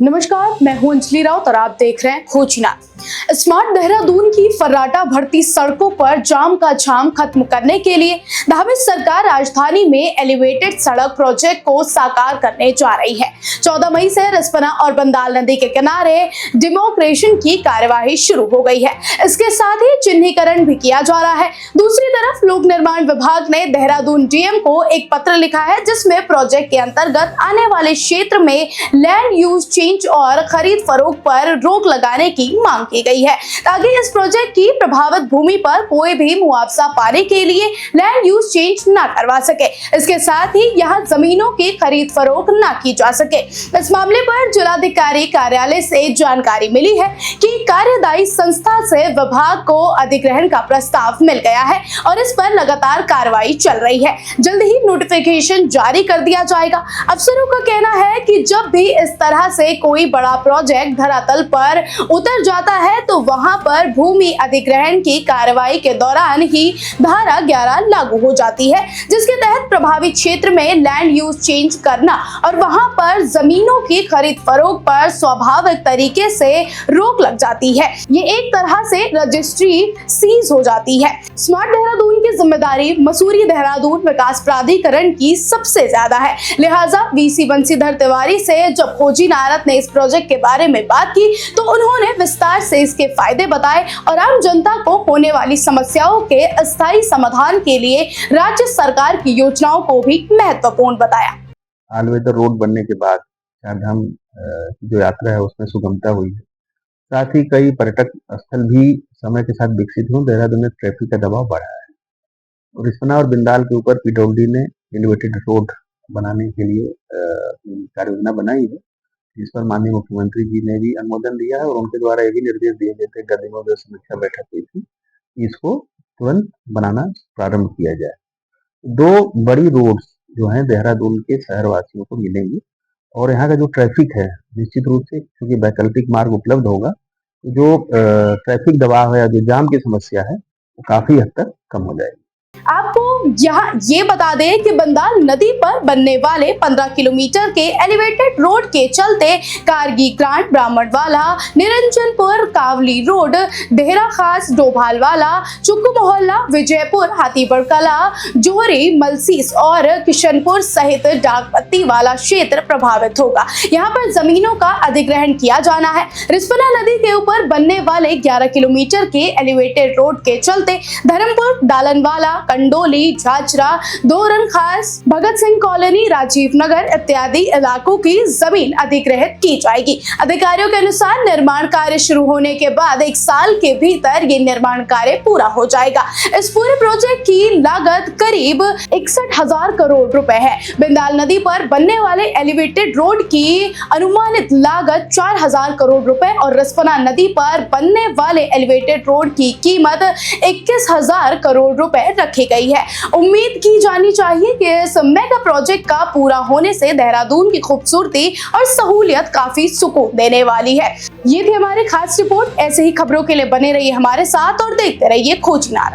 नमस्कार, मैं हूं अंजलि राउत और आप देख रहे हैं खोजना। स्मार्ट देहरादून की फर्राटा भरती सड़कों पर जाम का जाम खत्म करने के लिए धामित सरकार राजधानी में एलिवेटेड सड़क प्रोजेक्ट को साकार करने जा रही है। 14 मई से रिस्पना और बंदाल नदी के किनारे डेमोक्रेशन की कार्यवाही शुरू हो गई है। इसके साथ ही चिन्हीकरण भी किया जा रहा है। दूसरी तरफ लोक निर्माण विभाग ने देहरादून डीएम को एक पत्र लिखा है, जिसमें प्रोजेक्ट के अंतर्गत आने वाले क्षेत्र में लैंड यूज चेंज और खरीद फरोख्त पर रोक लगाने की मांग की गई है, ताकि इस प्रोजेक्ट की प्रभावित भूमि पर कोई भी मुआवजा पाने के लिए लैंड यूज चेंज न करवा सके। इसके साथ ही यहाँ जमीनों की खरीद फरोख्त न की जा सके। इस मामले पर जिलाधिकारी कार्यालय से जानकारी मिली है कि कार्यदायी संस्था से विभाग को अधिग्रहण का प्रस्ताव मिल गया है और इस पर लगातार कार्रवाई चल रही है। जल्द ही नोटिफिकेशन जारी कर दिया जाएगा। अफसरों का कहना है कि जब भी इस तरह से कोई बड़ा प्रोजेक्ट धरातल पर उतर जाता है तो वहां पर भूमि अधिग्रहण की कार्रवाई के दौरान ही धारा 11 लागू हो जाती है, जिसके तहत प्रभावित क्षेत्र में लैंड यूज चेंज करना और वहां पर जमीनों की खरीद फरोख्त पर स्वाभाविक तरीके से रोक लग जाती है। ये एक तरह से रजिस्ट्री सीज हो जाती है। स्मार्ट देहरादून की जिम्मेदारी मसूरी देहरादून विकास प्राधिकरण की सबसे ज्यादा है, लिहाजा वीसी बंशीधर तिवारी से जब खोजी नारद ने इस प्रोजेक्ट के बारे में बात की तो उन्होंने विस्तार से इसके फायदे बताए और आम जनता को होने वाली समस्याओं के अस्थायी समाधान के लिए राज्य सरकार की योजनाओं को भी महत्वपूर्ण बताया। ऑलवेदर रोड बनने के बाद चारधाम जो यात्रा है उसमें सुगमता हुई है। साथ ही कई पर्यटक स्थल भी समय के साथ विकसित हुए। देहरादून में ट्रैफिक का दबाव बढ़ा है और रिस्पना और बिंदाल के ऊपर पीडब्ल्यूडी ने एलिवेटेड रोड बनाने के लिए कार्य योजना बनाई है, जिस पर माननीय मुख्यमंत्री जी ने भी अनुमोदन दिया है और उनके द्वारा ये भी निर्देश दिए गए थे, दिनों में समीक्षा बैठक हुई थी, इसको तुरंत बनाना प्रारंभ किया जाए। 2 बड़ी रोड्स जो हैं देहरादून के शहरवासियों को मिलेंगी और यहाँ का जो ट्रैफिक है निश्चित रूप से, क्योंकि वैकल्पिक मार्ग उपलब्ध होगा, तो जो ट्रैफिक दबाव है या जो जाम की समस्या है वो काफी हद तक कम हो जाएगी। आपको यहाँ ये बता दें कि बंदाल नदी पर बनने वाले 15 किलोमीटर के एलिवेटेड रोड के चलते कारगी ग्रांट, ब्राह्मणवाला, निरंजनपुर, कावली रोड, देहरा खास, डोभालवाला, चुक्कू मोहल्ला, विजयपुर, हाथीपुर कला, जोहरी, मलसीस और किशनपुर सहित डाकपत्ती वाला क्षेत्र प्रभावित होगा। यहाँ पर जमीनों का अधिग्रहण किया जाना है। रिस्पना नदी के ऊपर बनने वाले 11 किलोमीटर के एलिवेटेड रोड के चलते धर्मपुर, डालनवाला, कंडोली, झाझरा, दोरन खास, भगत सिंह कॉलोनी, राजीव नगर इत्यादि इलाकों की जमीन अधिग्रहित की जाएगी। अधिकारियों के अनुसार निर्माण कार्य शुरू होने के बाद 1 साल के भीतर ये निर्माण कार्य पूरा हो जाएगा। इस पूरे प्रोजेक्ट की लागत करीब 61,000 करोड़ रुपए है। बिंदाल नदी पर बनने वाले एलिवेटेड रोड की अनुमानित लागत 4,000 करोड़ रुपए और रिस्पना नदी पर बनने वाले एलिवेटेड रोड की कीमत 21,000 करोड़ रुपए रखी गई है। उम्मीद की जानी चाहिए कि इस मेगा प्रोजेक्ट का पूरा होने से देहरादून की खूबसूरती और सहूलियत काफी सुकून देने वाली है। ये थी हमारी खास रिपोर्ट। ऐसे ही खबरों के लिए बने रहिए हमारे साथ और देखते रहिए खोजना।